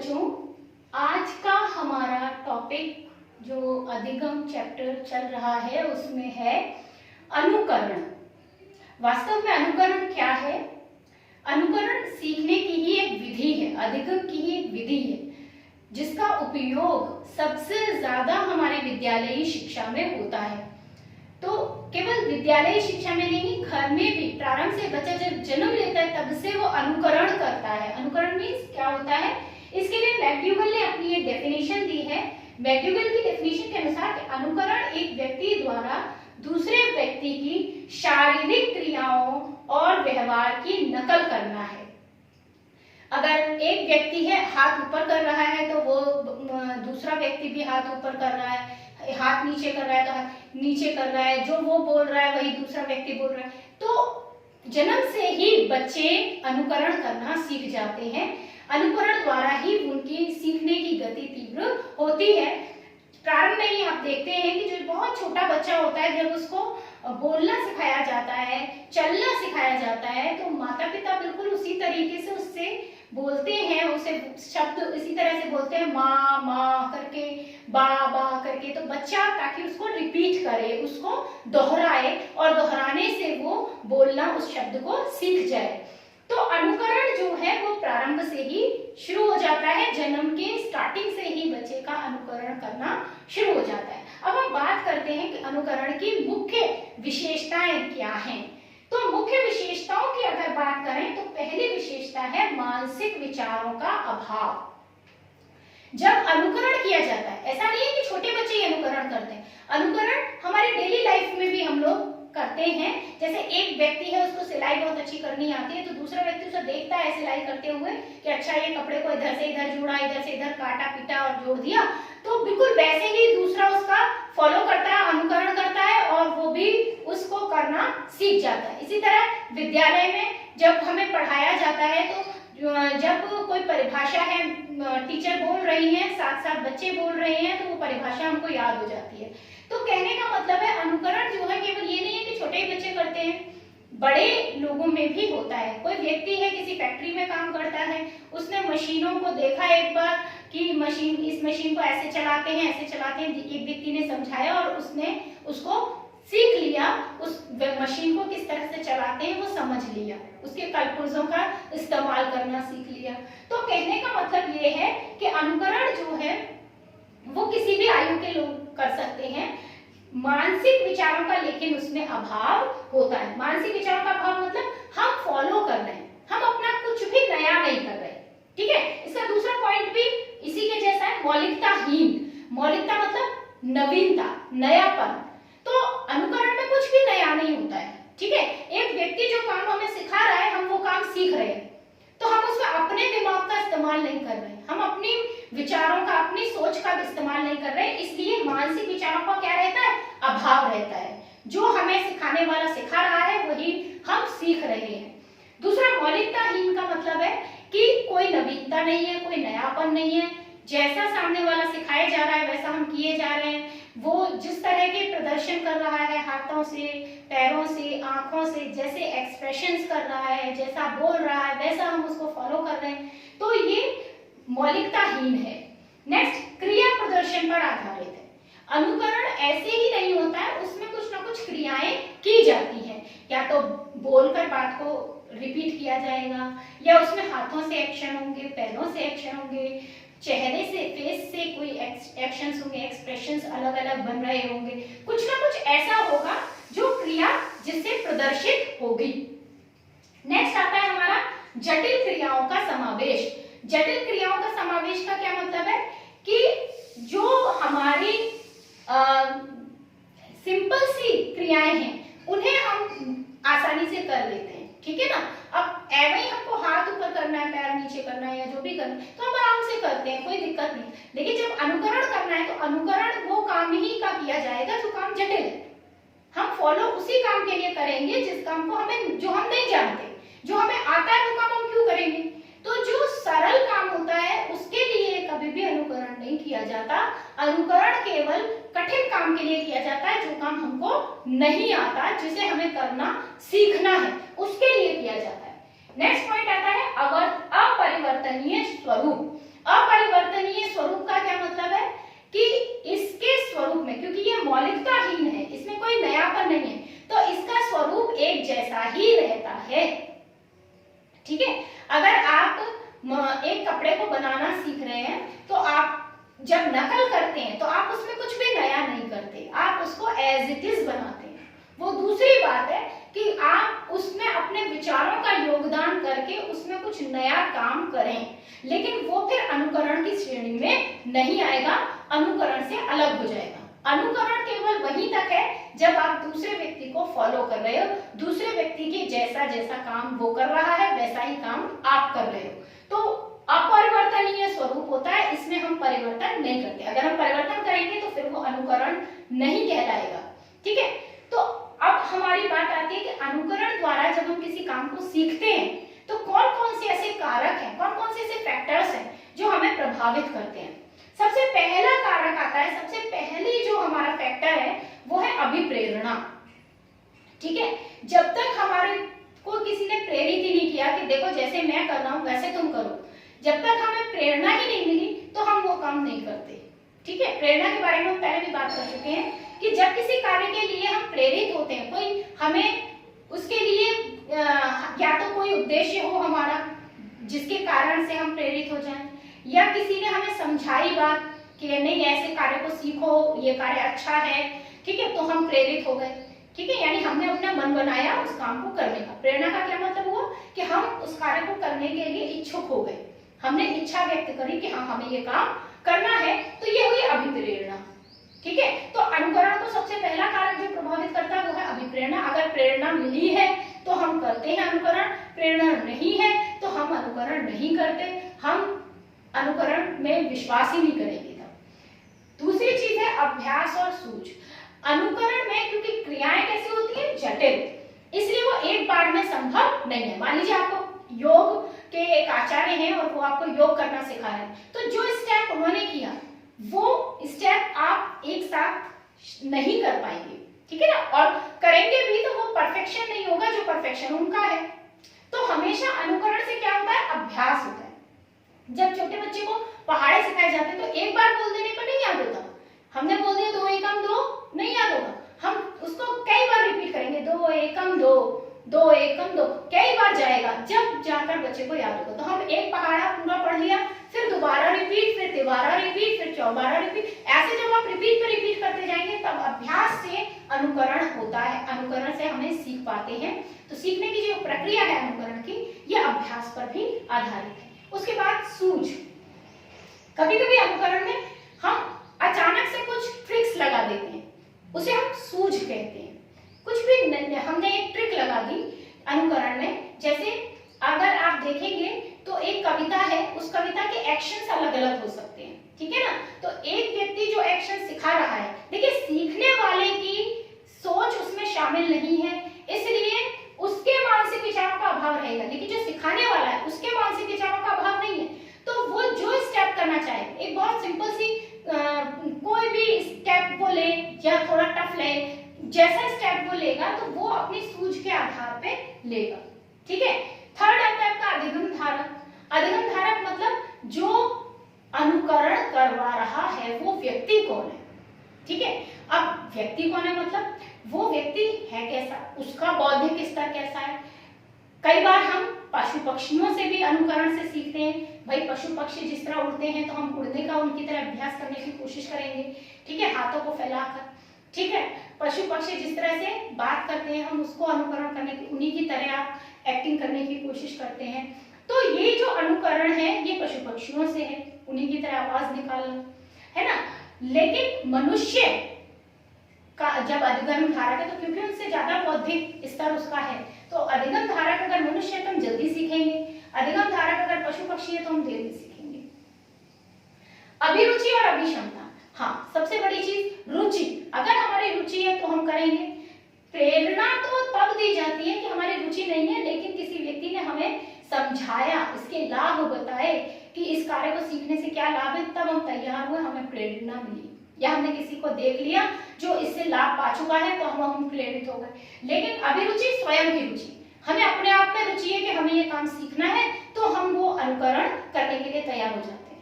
बच्चों, आज का हमारा टॉपिक जो अधिगम चैप्टर चल रहा है उसमें है अनुकरण। वास्तव में अनुकरण क्या है? अनुकरण सीखने की ही एक विधि है, अधिगम की ही एक विधि है जिसका उपयोग सबसे ज्यादा हमारे विद्यालयी शिक्षा में होता है। तो केवल विद्यालयी शिक्षा में नहीं, घर में भी प्रारंभ से बच्चा जब जन्म लेता है तब से वो अनुकरण करता है। अनुकरण मीन्स क्या होता है? इसके लिए मैक्ड्यूगल ने अपनी एक डेफिनेशन दी है। मैक्ड्यूगल की डेफिनेशन के अनुसार अनुकरण एक व्यक्ति द्वारा दूसरे व्यक्ति की शारीरिक क्रियाओं और व्यवहार की नकल करना है। अगर एक व्यक्ति है हाथ ऊपर कर रहा है तो वो दूसरा व्यक्ति भी हाथ ऊपर कर रहा है, हाथ नीचे कर रहा है तो हाथ नीचे कर रहा है, जो वो बोल रहा है वही दूसरा व्यक्ति बोल रहा है। तो जन्म से ही बच्चे अनुकरण करना सीख जाते हैं। अनुकरण द्वारा ही उनकी सीखने की गति तीव्र होती है। प्रारंभ में ही आप देखते हैं कि जो बहुत छोटा बच्चा होता है, जब उसको बोलना सिखाया जाता है, चलना सिखाया जाता है, तो माता पिता बिल्कुल उसी तरीके से उससे बोलते हैं, उसे शब्द इसी तरह से बोलते हैं, माँ माँ करके, बा बा करके, तो बच्चा ताकि उसको रिपीट करे, उसको दोहराए और दोहराने से वो बोलना उस शब्द को सीख जाए। तो अनुकरण जो है वो प्रारंभ से ही शुरू हो जाता है, जन्म के स्टार्टिंग से ही बच्चे का अनुकरण करना शुरू हो जाता है। अब हम बात करते हैं कि अनुकरण की मुख्य विशेषताएं क्या हैं। तो मुख्य विशेषताओं की अगर बात करें तो पहली विशेषता है मानसिक विचारों का अभाव। जब अनुकरण किया जाता है, ऐसा नहीं है कि छोटे बच्चे ही अनुकरण करते हैं, अनुकरण हमारे डेली लाइफ में भी हम लोग करते हैं। जैसे एक व्यक्ति है, उसको सिलाई बहुत अच्छी करनी आती है, तो दूसरा व्यक्ति उसे देखता है सिलाई करते हुए कि अच्छा ये कपड़े को इधर से इधर जोड़ा, इधर से इधर काटा पीटा और जोड़ दिया, तो बिल्कुल वैसे ही दूसरा उसका फॉलो करता है, अनुकरण करता है और वो भी उसको करना सीख जाता है। इसी तरह विद्यालय में जब हमें पढ़ाया जाता है तो जब कोई परिभाषा है, टीचर बोल रही है, साथ साथ बच्चे बोल रहे हैं, तो वो परिभाषा हमको याद हो जाती है। तो कहने का मतलब है अनुकरण जो है केवल ये नहीं है कि छोटे बच्चे करते हैं, बड़े लोगों में भी होता है। कोई व्यक्ति है किसी फैक्ट्री में काम करता है, उसने मशीनों को देखा एक बार कि इस मशीन को ऐसे चलाते हैं, ऐसे चलाते हैं, एक व्यक्ति ने समझाया और उसने उसको सीख लिया, उस मशीन को किस तरह से चलाते हैं वो समझ लिया, उसके कलपुर्जों का इस्तेमाल करना सीख लिया। तो कहने का मतलब ये है कि अनुकरण जो है वो किसी भी आयु के लोग कर सकते हैं। मानसिक विचारों का लेकिन उसमें अभाव होता है। मानसिक विचारों का अभाव मतलब हम फॉलो कर रहे हैं, हम अपना कुछ भी नया नहीं कर रहे। ठीक है, इसका दूसरा पॉइंट भी इसी के जैसा है, मौलिकताहीन। मौलिकता मतलब नवीनता, नयापन। तो अनुकरण में कुछ भी नया नहीं होता है। ठीक है, एक व्यक्ति जो काम हमें सिखा रहा है, हम वो काम सीख रहे हैं, तो हम उसमें अपने दिमाग का इस्तेमाल नहीं कर रहे, हम अपनी विचारों का, अपनी सोच का इस्तेमाल नहीं कर रहे, इसलिए मानसिक विचारों का क्या रहता है? अभाव रहता है। जो हमें सिखाने वाला सिखा रहा है वही हम सीख रहे हैं। दूसरा, मौलिकताहीन का मतलब है कि कोई नवीनता नहीं है, कोई नयापन नहीं है, जैसा सामने वाला सिखाया जा रहा है वैसा हम किए जा रहे हैं। वो जिस तरह के प्रदर्शन कर रहा है, हाथों से, पैरों से, आंखों से, जैसे एक्सप्रेशंस कर रहा है, जैसा बोल रहा है वैसा हम उसको फॉलो कर रहे हैं, तो ये मौलिकताहीन है। नेक्स्ट, क्रिया प्रदर्शन पर आधारित है। अनुकरण ऐसे ही नहीं होता है, उसमें कुछ ना कुछ क्रियाएं की जाती हैं, या तो बोलकर बात को रिपीट किया जाएगा, या उसमें हाथों से एक्शन होंगे, पैरों से एक्शन होंगे, चेहरे से, फेस से कोई एक्शंस होंगे, एक्सप्रेशंस अलग अलग बन रहे होंगे, कुछ ना कुछ ऐसा होगा जो क्रिया जिससे प्रदर्शित होगी। नेक्स्ट आता है हमारा जटिल क्रियाओं का समावेश। जटिल क्रियाओं का समावेश का क्या मतलब है कि जो हमारी सिंपल सी क्रियाएं हैं उन्हें हम आसानी से कर लेते हैं। ठीक है ना, अब एवं ही हमको हाथ ऊपर करना है, पैर नीचे करना है या जो भी करना है तो हम आराम से करते हैं, कोई दिक्कत नहीं। लेकिन जब अनुकरण करना है तो अनुकरण वो काम ही का किया जाएगा जो काम जटिल है। हम फॉलो उसी काम के लिए करेंगे जिस काम को जो हम नहीं जानते, जो हमें आता है वो काम हम क्यों करेंगे। तो जो सरल काम होता है उसके लिए कभी भी अनुकरण नहीं किया जाता। अनुकरण केवल कठिन काम के लिए किया जाता है, जो काम हमको नहीं आता, जिसे हमें करना सीखना है, उसके लिए किया जाता है। नेक्स्ट पॉइंट आता है अपरिवर्तनीय स्वरूप। ठीक है। अगर आप एक कपड़े को बनाना सीख रहे हैं तो आप जब नकल करते हैं तो आप उसमें कुछ भी नया नहीं करते, आप उसको एज इट इज बनाते हैं। वो दूसरी बात है कि आप उसमें अपने विचारों का योगदान करके उसमें कुछ नया काम करें, लेकिन वो फिर अनुकरण की श्रेणी में नहीं आएगा, अनुकरण से अलग हो जाएगा। अनुकरण केवल वहीं तक है जब आप दूसरे व्यक्ति को फॉलो कर रहे हो, दूसरे व्यक्ति के जैसा जैसा काम वो कर रहा है वैसा ही काम आप कर रहे हो, तो अपरिवर्तनीय स्वरूप होता है, इसमें हम परिवर्तन नहीं करते। अगर हम परिवर्तन करेंगे तो फिर वो अनुकरण नहीं कहलाएगा। ठीक है, तो अब हमारी बात आती है कि अनुकरण द्वारा जब हम किसी काम को सीखते हैं तो कौन कौन से ऐसे कारक हैं, कौन कौन से ऐसे फैक्टर्स हैं जो हमें प्रभावित करते हैं। सबसे पहला कारक आता है, सबसे पहली जो हमारा फैक्टर है वो है अभिप्रेरणा। ठीक है, जब तक हमारे को किसी ने प्रेरित ही नहीं किया कि देखो जैसे मैं कर रहा हूं वैसे तुम करो, जब तक हमें प्रेरणा ही नहीं मिली तो हम वो काम नहीं करते। ठीक है, प्रेरणा के बारे में हम पहले भी बात कर चुके हैं कि जब किसी कार्य के लिए हम प्रेरित होते हैं, कोई हमें उसके लिए या तो कोई उद्देश्य हो हमारा जिसके कारण से हम प्रेरित हो जाएं, या किसी ने हमें समझाई बात कि नहीं ऐसे कार्य को सीखो, ये कार्य अच्छा है, ठीक है, तो हम प्रेरित हो गए। ठीक है, यानी हमने अपना मन बनाया उस काम को करने का। प्रेरणा का क्या मतलब हुआ कि हम उस कार्य को करने के लिए इच्छुक हो गए, हमने इच्छा व्यक्त करी कि हाँ हमें ये काम करना है, तो ये हुई अभिप्रेरणा। ठीक है, तो अनुकरण को सबसे पहला कारक जो प्रभावित करता है वो है अभिप्रेरणा। अगर प्रेरणा मिली है तो हम करते हैं अनुकरण, प्रेरणा नहीं है तो हम अनुकरण नहीं करते, हम अनुकरण में विश्वास ही नहीं करेंगे। दूसरी चीज है अभ्यास और सूझ। अनुकरण में क्योंकि क्रियाएं कैसी होती है, जटिल, इसलिए वो एक बार में संभव नहीं है। मान लीजिए आपको योग के एक आचार्य हैं और वो आपको योग करना सिखा रहे हैं, तो जो स्टेप उन्होंने किया वो स्टेप आप एक साथ नहीं कर पाएंगे। ठीक है ना, और करेंगे भी तो वो परफेक्शन नहीं होगा जो परफेक्शन उनका है। तो हमेशा अनुकरण से क्या होता है, अभ्यास होता है। जब छोटे बच्चे को पहाड़े सिखाए जाते हैं तो एक बार बोल देने पर नहीं याद होता, हमने बोल दिया 2 एकम 2 नहीं याद होगा, हम उसको कई बार रिपीट करेंगे, 2 एकम 2 2 एकम 2, कई बार जाएगा, जब जाकर बच्चे को याद होगा। तो हम एक पहाड़ा पूरा पढ़ लिया, फिर दोबारा रिपीट, फिर तिबारा रिपीट, फिर चौबारा रिपीट, ऐसे जब आप रिपीट पर रिपीट करते जाएंगे तब अभ्यास से अनुकरण होता है, अनुकरण से हमें सीख पाते हैं। तो सीखने की जो प्रक्रिया है अनुकरण की, यह अभ्यास पर भी आधारित है। उसके बाद सूझ। कभी कभी अनुकरण में हम अचानक से कुछ ट्रिक्स लगा देते हैं, उसे हम सूझ कहते हैं। कुछ भी हमने एक ट्रिक लगा दी अनुकरण में, जैसे अगर आप देखेंगे तो एक कविता है, उस कविता के एक्शंस अलग अलग हो सकते हैं। ठीक है ना, तो एक व्यक्ति जो एक्शन सिखा रहा है, देखिए सीखने वाले की सोच उसमें शामिल नहीं है, इसलिए उसके मानसिक विचारों का अभाव रहेगा, लेकिन जो सिखाने वाला है उसके मानसिक विचारों का अभाव नहीं है। तो वो जो स्टेप करना चाहे, एक बहुत सिंपल सी कोई भी स्टेप वो ले या थोड़ा टफ ले, जैसा स्टेप वो लेगा तो वो अपनी सूझ के आधार पे लेगा। ठीक है, थर्ड आता है आपका अधिगम धारक। अधिगम धारक मतलब जो अनुकरण करवा रहा है वो व्यक्ति कौन है। ठीक है, अब व्यक्ति कौन है मतलब वो व्यक्ति है कैसा, उसका बौद्धिक स्तर कैसा है। कई बार हम पशु पक्षियों से भी अनुकरण से सीखते हैं, भाई पशु पक्षी जिस तरह उड़ते हैं तो हम उड़ने का उनकी तरह अभ्यास करने की कोशिश करेंगे। ठीक है, हाथों को फैलाकर। ठीक है, पशु पक्षी जिस तरह से बात करते हैं हम उसको अनुकरण करने की, उन्हीं की तरह आप एक्टिंग करने की कोशिश करते हैं। तो ये जो अनुकरण है ये पशु पक्षियों से है, उन्हीं की तरह आवाज निकालना, है ना। लेकिन मनुष्य का जब अधिगम धारक है तो क्योंकि उनसे ज्यादा बौद्धिक स्तर उसका है, तो अधिगम धारक अगर मनुष्य है तो हम जल्दी सीखेंगे, अधिगम धारक अगर पशु पक्षी है तो हम देर से सीखेंगे। अभिरुचि और अभिक्षमता, हाँ सबसे बड़ी चीज रुचि। अगर हमारी रुचि है तो हम करेंगे। प्रेरणा तो तब दी जाती है कि हमारी रुचि नहीं है, लेकिन किसी व्यक्ति ने हमें समझाया, इसके लाभ बताए कि इस कार्य को सीखने से क्या लाभ है, तब हम तैयार हुए, हमें प्रेरणा मिली। या हमने किसी को देख लिया जो इससे लाभ पा चुका है तो हम प्रेरित हो गए। लेकिन अभिरुचि स्वयं की रुचि, हमें अपने आप में रुचि है कि हमें ये काम सीखना है तो हम वो अनुकरण करने के लिए तैयार हो जाते हैं।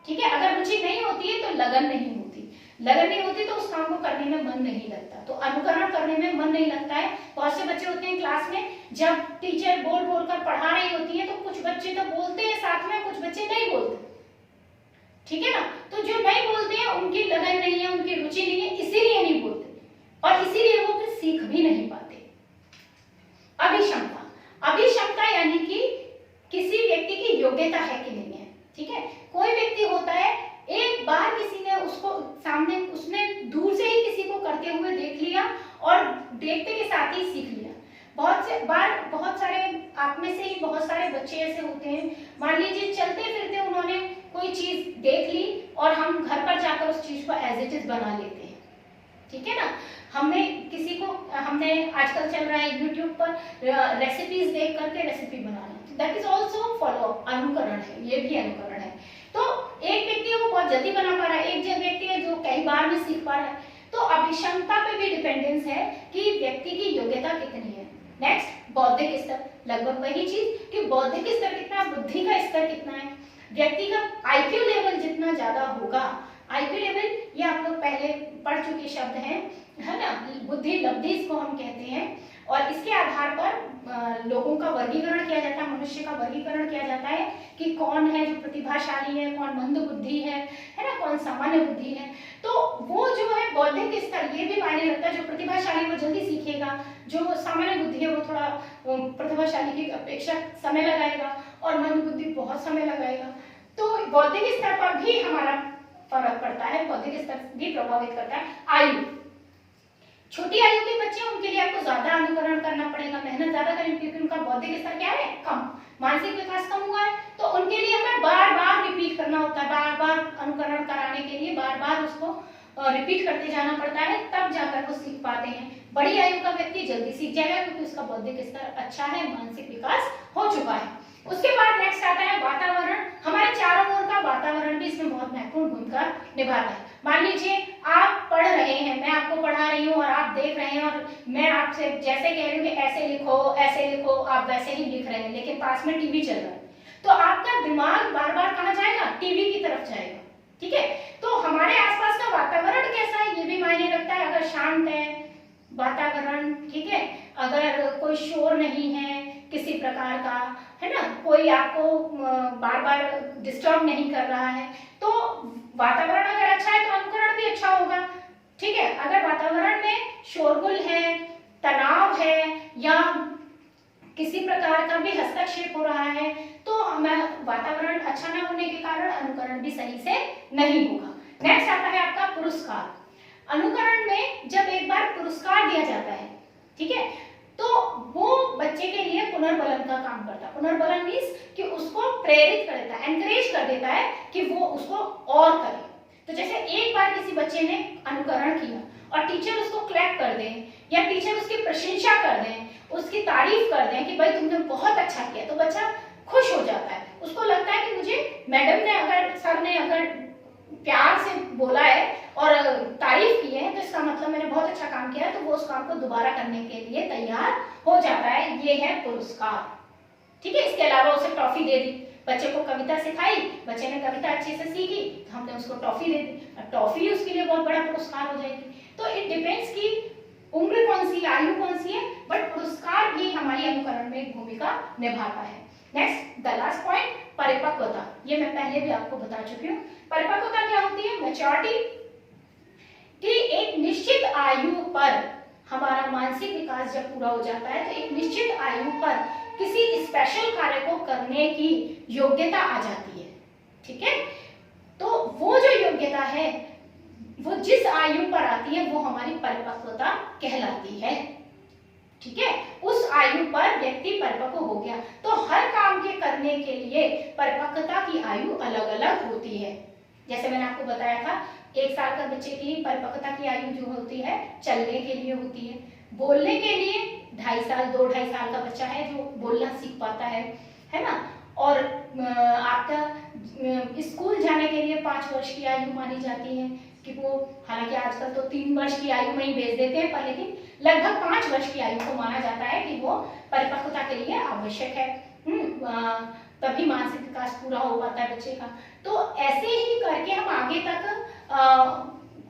ठीक है, अगर रुचि नहीं होती है तो लगन नहीं होती, लगन नहीं होती तो उस काम को करने में मन नहीं लगता, तो अनुकरण करने में मन नहीं लगता है। बहुत से बच्चे होते हैं क्लास में, जब टीचर बोल बोल कर पढ़ा रही होती है बच्चे नहीं बोलते, ठीक है ना। तो जो नहीं बोलते हैं उनकी लगन नहीं है, उनकी रुचि नहीं है, इसीलिए नहीं बोलते और इसीलिए वो फिर सीख भी नहीं पाते। अभिक्षमता, अभिक्षमता यानी कि किसी व्यक्ति की योग्यता है कि नहीं है, ठीक है। कोई व्यक्ति होता है, एक बार किसी ने उसको सामने, उसने दूर से ही किसी को करते हुए देख लिया और देखते के साथ ही सीख लिया। बहुत से बार, बहुत सारे आप में से ही बहुत सारे बच्चे ऐसे होते हैं, मान लीजिए चलते फिरते उन्होंने कोई चीज देख ली और हम घर पर जाकर उस चीज को एज इट इज बना लेते हैं, ठीक है ना। हमने किसी को, हमने आजकल चल रहा है यूट्यूब पर रेसिपीज देख करके recipe banana, that is also follow, अनुकरण है, ये भी अनुकरण है। तो एक व्यक्ति वो बहुत जल्दी बना पा रहा है, एक व्यक्ति है जो कई बार में सीख पा रहा है। तो अभिक्षमता पे भी डिपेंडेंस है कि व्यक्ति की योग्यता कितनी है। नेक्स्ट, बौद्धिक स्तर, लगभग वही चीज कि बौद्धिक स्तर कितना, बुद्धि का स्तर कितना है। व्यक्ति का आईक्यू लेवल जितना ज्यादा होगा, आईक्यू लेवल ये आप लोग पहले पढ़ चुके शब्द हैं, है ना, बुद्धि लब्धि इसको हम कहते हैं, और इसके आधार पर लोगों का वर्गीकरण किया जाता है, मनुष्य का वर्गीकरण किया जाता है कि कौन है जो प्रतिभाशाली है, कौन मंद बुद्धि है ना, कौन सामान्य बुद्धि है। तो वो जो है बौद्धिक स्तर, ये भी मायने रखता है, जो प्रतिभाशाली वो जल्दी सीखेगा, जो सामान्य बुद्धि है वो थोड़ा प्रतिभाशाली की अपेक्षा समय लगाएगा और मंद बुद्धि बहुत समय लगाएगा। तो बौद्धिक स्तर पर भी हमारा फर्क पड़ता है, बौद्धिक स्तर भी प्रभावित करता है। आयु, छोटी आयु के बच्चे, उनके लिए आपको ज्यादा अनुकरण करना पड़ेगा, मेहनत ज्यादा करेंगे क्योंकि उनका बौद्धिक स्तर क्या है, कम, मानसिक विकास कम हुआ है। तो उनके लिए हमें बार बार रिपीट करना होता है, बार बार अनुकरण कराने के लिए बार बार उसको रिपीट करते जाना पड़ता है, तब जाकर वो सीख पाते हैं। बड़ी आयु का व्यक्ति जल्दी सीख जाएगा क्योंकि उसका बौद्धिक स्तर अच्छा है, मानसिक विकास हो चुका है। उसके बाद नेक्स्ट आता है वातावरण। हमारे चारों ओर का वातावरण भी इसमें बहुत महत्वपूर्ण भूमिका निभाता है। मान लीजिए आप पढ़ रहे हैं, मैं आपको पढ़ा रही हूँ और आप देख रहे हैं और मैं आपसे जैसे कह रही हूँ कि ऐसे लिखो, आप वैसे ही लिख रहे हैं, लेकिन पास में टीवी चल रहा है, तो आपका दिमाग बार बार कहाँ जाएगा, टीवी की तरफ जाएगा, ठीक है। तो हमारे आसपास का वातावरण कैसा है ये भी मायने रखता है। अगर शांत है वातावरण, ठीक है, अगर कोई शोर नहीं है किसी प्रकार का, है ना, कोई आपको बार बार डिस्टर्ब नहीं कर रहा है, तो वातावरण अगर अच्छा है तो अनुकरण भी अच्छा होगा, ठीक है। अगर वातावरण में शोरगुल है, तनाव है या किसी प्रकार का भी हस्तक्षेप हो रहा है, तो हमें वातावरण अच्छा न होने के कारण अनुकरण भी सही से नहीं होगा। नेक्स्ट आता है आपका पुरस्कार। अनुकरण में जब एक बार पुरस्कार दिया जाता है, ठीक है, तो वो बच्चे के लिए पुनर्बलन का काम करता है। पुनर्बलन मीन्स कि उसको प्रेरित कर देता है, एनकरेज कर देता है कि वो उसको और करे। तो जैसे एक बार किसी बच्चे ने अनुकरण किया और टीचर उसको क्लैप कर दे या टीचर उसकी प्रशंसा कर दें, उसकी तारीफ कर दें कि भाई तुमने बहुत अच्छा किया, तो बच्चा खुश हो जाता है, उसको लगता है कि मुझे मैडम ने अगर, सर ने अगर प्यार से बोला है और तारीफ की है तो इसका मतलब मैंने बहुत अच्छा काम किया है, तो वो उस काम को दोबारा करने के लिए तैयार हो जाता है। ये है पुरस्कार, ठीक है। इसके अलावा उसे ट्रॉफी दे दी, बच्चे को कविता सिखाई, बच्चे ने कविता अच्छे से सीखी तो हमने उसको ट्रॉफी दे दी, ट्रॉफी उसके लिए बहुत बड़ा पुरस्कार हो जाएगी। तो इट डिपेंड्स कि उम्र कौन सी, आयु कौन सी है, बट पुरस्कार भी हमारी अनुकरण में एक भूमिका निभाता है। नेक्स्ट, द लास्ट पॉइंट, परिपक्वता। ये मैं पहले भी आपको बता चुकी हूँ। परिपक्वता क्या होती है, मैच्योरिटी, कि एक निश्चित आयु पर हमारा मानसिक विकास जब पूरा हो जाता है तो एक निश्चित आयु पर किसी स्पेशल कार्य को करने की योग्यता आ जाती है, ठीक है। तो वो जो योग्यता है वो जिस आयु पर आती है वो हमारी परिपक्वता कहलाती है, ठीक है। उस आयु पर व्यक्ति परिपक्व हो गया। तो हर काम के करने के लिए परिपक्वता की आयु अलग अलग होती है। जैसे मैंने आपको बताया था, 1 साल का बच्चे की परिपक्वता की आयु जो होती है चलने के लिए होती है, बोलने के लिए 2.5 साल 2-2.5 साल का बच्चा है जो बोलना सीख पाता है ना। और आपका स्कूल जाने के लिए 5 वर्ष की आयु मानी जाती है कि वो, हालांकि आजकल तो 3 वर्ष की आयु में ही भेज देते हैं, पर लेकिन लगभग 5 वर्ष की आयु को माना जाता है कि वो परिपक्वता के लिए आवश्यक है। तभी मानसिक विकास पूरा हो पाता है बच्चे का। तो ऐसे ही करके हम आगे तक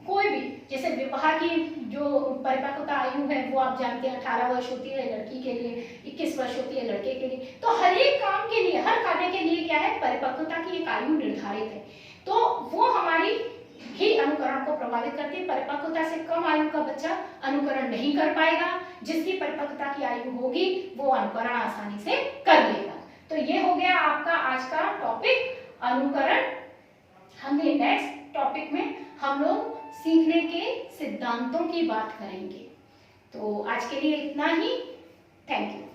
कोई भी, जैसे विवाह की जो परिपक्वता आयु है वो आप जानते हैं 18 वर्ष होती है लड़की के लिए, 21 वर्ष होती है लड़के के लिए। तो हर एक काम के लिए, हर कार्य के लिए क्या है, परिपक्वता की एक आयु निर्धारित है। तो वो हमारी ही अनुकरण को प्रभावित करती है। परिपक्वता से कम आयु का बच्चा अनुकरण नहीं कर पाएगा, जिसकी परिपक्वता की आयु होगी वो अनुकरण आसानी से कर लेगा। तो ये हो गया आपका आज का टॉपिक अनुकरण। हमने नेक्स्ट टॉपिक में हम लोग सीखने के सिद्धांतों की बात करेंगे। तो आज के लिए इतना ही। Thank you.